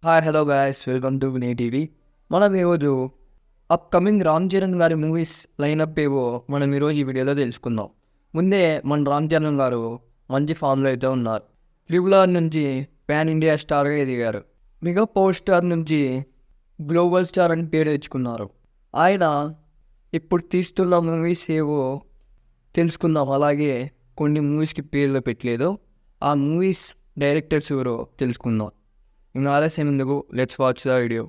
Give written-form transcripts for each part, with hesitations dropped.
Hi hello guys, welcome to Vinay TV. మనం ఈరోజు upcoming Ram Charan గారి మూవీస్ లైనప్ ఏవో మనం ఈరోజు ఈ వీడియోలో తెలుసుకుందాం. ముందే మన రామ్ చరణ్ గారు మంచి ఫామ్లో అయితే ఉన్నారు. RRR నుంచి పాన్ ఇండియా స్టార్గా ఎదిగారు. మెగా పవర్ స్టార్ నుంచి గ్లోబల్ స్టార్ అని పేరు తెచ్చుకున్నారు. ఆయన ఇప్పుడు తీస్తున్న మూవీస్ ఏవో తెలుసుకుందాం. అలాగే కొన్ని మూవీస్కి పేర్లు పెట్టలేదు, ఆ మూవీస్ డైరెక్టర్స్ ఎవరో తెలుసుకుందాం. ఇంకా ఆలస్యం ఎందుకు, let's watch the video.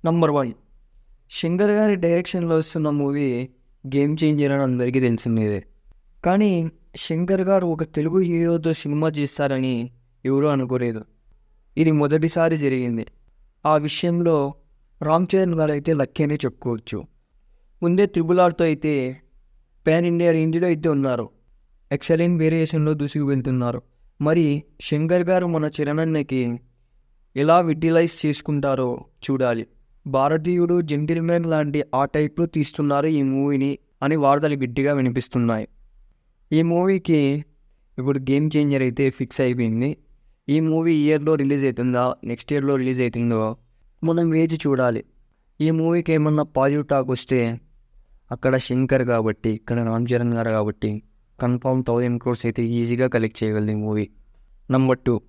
Number 1, Shankar గారి డైరెక్షన్లో వస్తున్న మూవీ గేమ్ చేంజర్ అని అందరికీ తెలిసిందే. కానీ శంకర్ గారు ఒక తెలుగు హీరోతో సినిమా చేస్తారని ఎవరూ అనుకోలేదు. ఇది మొదటిసారి జరిగింది. ఆ విషయంలో రామ్ చరణ్ గారు అయితే లక్కీ అని చెప్పుకోవచ్చు. ముందే RRRతో అయితే పాన్ ఇండియా రేంజ్లో అయితే ఉన్నారు. ఎక్సలెంట్ వేరియేషన్లో దూసుకు వెళ్తున్నారు. మరి శంకర్ గారు మన చరణ్ అన్నకి ఎలా విటిలైజ్ చేసుకుంటారో చూడాలి. భారతీయుడు, జెంటిల్మెన్ లాంటి ఆ టైప్లో తీస్తున్నారు ఈ మూవీని అని వార్తలు గట్టిగా వినిపిస్తున్నాయి. ఈ మూవీకి ఇప్పుడు గేమ్ చేంజర్ అయితే ఫిక్స్ అయిపోయింది. ఈ మూవీ ఇయర్లో రిలీజ్ అవుతుందా, నెక్స్ట్ ఇయర్లో రిలీజ్ అవుతుందో మనం వేచి చూడాలి. ఈ మూవీకి ఏమన్నా పాజిటివ్ టాక్ వస్తే అక్కడ శంకర్ కాబట్టి, ఇక్కడ రామ్ చరణ్ గారు కాబట్టి కన్ఫామ్ 1000 crores అయితే ఈజీగా కలెక్ట్ చేయగలదు ఈ మూవీ. నంబర్ 2,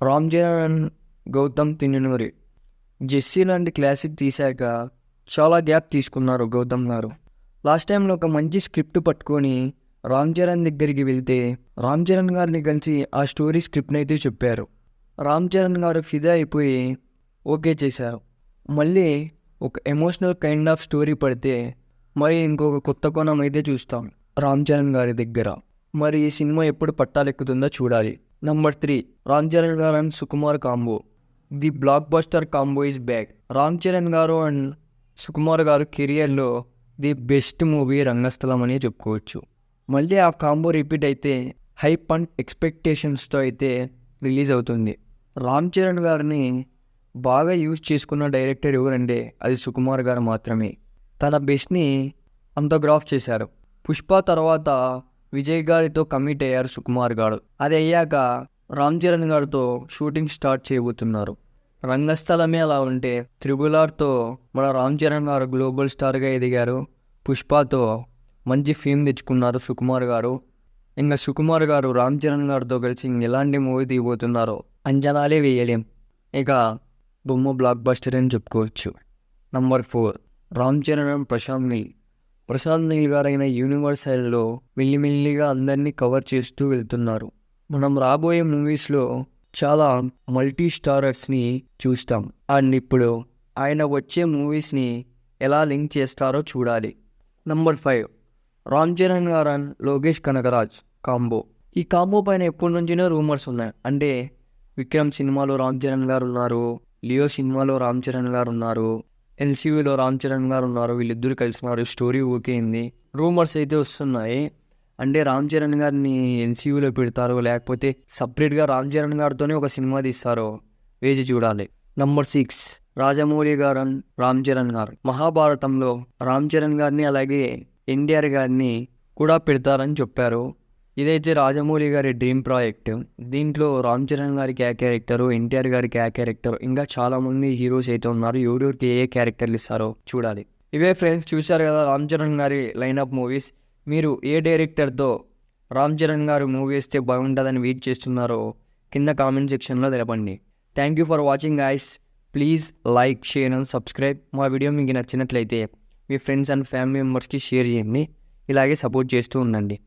రామ్ చరణ్ గౌతమ్ తిన్ననూరి. జెస్సీ లాంటి క్లాసిక్ తీశాక చాలా గ్యాప్ తీసుకున్నారు గౌతమ్ గారు. లాస్ట్ టైంలో ఒక మంచి స్క్రిప్ట్ పట్టుకొని రామ్ చరణ్ దగ్గరికి వెళ్తే రామ్ చరణ్ గారిని కలిసి ఆ స్టోరీ స్క్రిప్ట్ని అయితే చెప్పారు. రామ్ చరణ్ గారు ఫిదా అయిపోయి ఓకే చేశారు. మళ్ళీ ఒక ఎమోషనల్ కైండ్ ఆఫ్ స్టోరీ పడితే మరి ఇంకొక కొత్త కోణం అయితే చూస్తాం రామ్ చరణ్ గారి దగ్గర. మరి ఈ సినిమా ఎప్పుడు పట్టాలెక్కుతుందో చూడాలి. నంబర్ 3, రామ్ చరణ్ గారు and Sukumar combo. The block buster combo is back. Ram Charan గారు అండ్ సుకుమార్ గారు కెరియర్లో ది బెస్ట్ మూవీ రంగస్థలం అని చెప్పుకోవచ్చు. మళ్ళీ ఆ కాంబో రిపీట్ అయితే హైప్ అండ్ ఎక్స్పెక్టేషన్స్తో అయితే రిలీజ్ అవుతుంది. రామ్ చరణ్ గారిని బాగా యూజ్ చేసుకున్న డైరెక్టర్ ఎవరంటే అది సుకుమార్ గారు మాత్రమే. తన బెస్ట్ని అంత గ్రాఫ్ చేశారు. పుష్ప తర్వాత విజయ్ గారితో కమిట్ అయ్యారు సుకుమార్ గారు. అది అయ్యాక రామ్ చరణ్ గారితో షూటింగ్ స్టార్ట్ చేయబోతున్నారు. రంగస్థలమే అలా ఉంటే RRRతో మన రామ్ చరణ్ గారు గ్లోబల్ స్టార్గా ఎదిగారు. పుష్పతో మంచి ఫేమ్ తెచ్చుకున్నారు సుకుమార్ గారు. ఇంకా సుకుమార్ గారు రామ్ చరణ్ గారితో కలిసి ఎలాంటి మూవీ తీయబోతున్నారో అంచనాలే వేయలేం. ఇక బొమ్మ బ్లాక్ బస్టర్ అని చెప్పుకోవచ్చు. నంబర్ 4, రామ్ చరణ్ అండ్ ప్రశాంత్ నీల్ గారైన యూనివర్సల్లో మెల్లిమెల్లిగా అందరినీ కవర్ చేస్తూ వెళ్తున్నారు. మనం రాబోయే మూవీస్లో చాలా మల్టీ స్టారర్స్ని చూస్తాం. అండ్ ఇప్పుడు ఆయన వచ్చే మూవీస్ని ఎలా లింక్ చేస్తారో చూడాలి. నంబర్ 5, రామ్ చరణ్ గారు అండ్ లోకేష్ కనగరాజ్ కాంబో. ఈ కాంబో పైన ఎప్పటి నుంచినో రూమర్స్ ఉన్నాయి. అంటే విక్రమ్ సినిమాలో రామ్ చరణ్ గారు ఉన్నారు, లియో సినిమాలో రామ్ చరణ్ గారు ఉన్నారు, ఎల్సీయూలో రామ్ చరణ్ గారు ఉన్నారు, వీళ్ళిద్దరు కలిసినారు, స్టోరీ ఓకే అయింది, రూమర్స్ అయితే వస్తున్నాయి. అంటే రామ్ చరణ్ గారిని ఎల్సీయూలో పెడతారో లేకపోతే సపరేట్గా రామ్ చరణ్ గారితోనే ఒక సినిమా తీస్తారో వేచి చూడాలి. నంబర్ 6, రాజమౌళి గారు అండ్ రామ్ చరణ్ గారు. మహాభారతంలో రామ్ చరణ్ గారిని అలాగే ఎన్టీఆర్ గారిని కూడా పెడతారని చెప్పారు. ఇదైతే రాజమౌళి గారి డ్రీమ్ ప్రాజెక్ట్. దీంట్లో రామ్ చరణ్ గారికి ఏ క్యారెక్టరు, ఎన్టీఆర్ గారికి ఏ క్యారెక్టర్, ఇంకా చాలామంది హీరోస్ అయితే ఉన్నారు. ఎవరెవరికి ఏ క్యారెక్టర్లు ఇస్తారో చూడాలి. ఇవే ఫ్రెండ్స్, చూశారు కదా రామ్ చరణ్ గారి లైనప్ మూవీస్. మీరు ఏ డైరెక్టర్తో రామ్ చరణ్ గారు మూవీ వేస్తే బాగుంటుందని వెయిట్ చేస్తున్నారో కింద కామెంట్ సెక్షన్లో తెలపండి. Thank you for watching guys. Please like, share and subscribe. మా వీడియో మీకు నచ్చినట్లయితే మీ ఫ్రెండ్స్ అండ్ ఫ్యామిలీ మెంబర్స్కి షేర్ చేయండి. ఇలాగే సపోర్ట్ చేస్తూ ఉండండి.